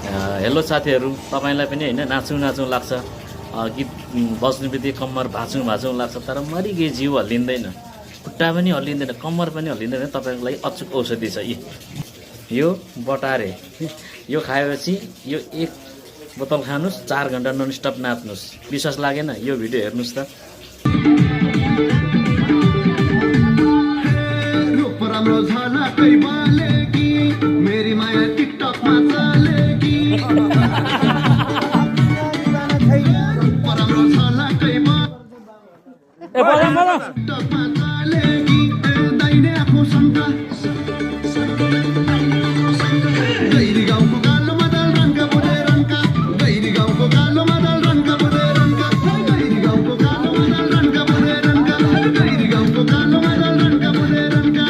Hello साथीहरू, तपाईँलाई पनि होइन नाचौँ नाचौँ लाग्छ, गीत बज्नु बित्तिकै कम्मर भाँचौँ भाँचौँ लाग्छ, तर मरिगे जिउ हल्लिँदैन, खुट्टा पनि हल्लिँदैन, कम्मर पनि हल्लिँदैन। तपाईँको लागि अचुक औषधि छ यो बटारे। यो खाएपछि यो एक बोतल खानुहोस्, 4 घन्टा ननस्टप नाच्नुहोस्। विश्वास लागेन? यो भिडियो हेर्नुहोस् त। मेरी माया टिकटकमा चलेगी पराम्रो छला कैमा टिकटकमा चलेगी दाइने आफू शङ्का गैरी गाउँको कालो मदल रङ्का बुधे रङ्का गैरी गाउँको कालो मदल रङ्का बुधे रङ्का गैरी गाउँको कालो मदल रङ्का बुधे रङ्का गैरी गाउँको कालो मदल रङ्का बुधे रङ्का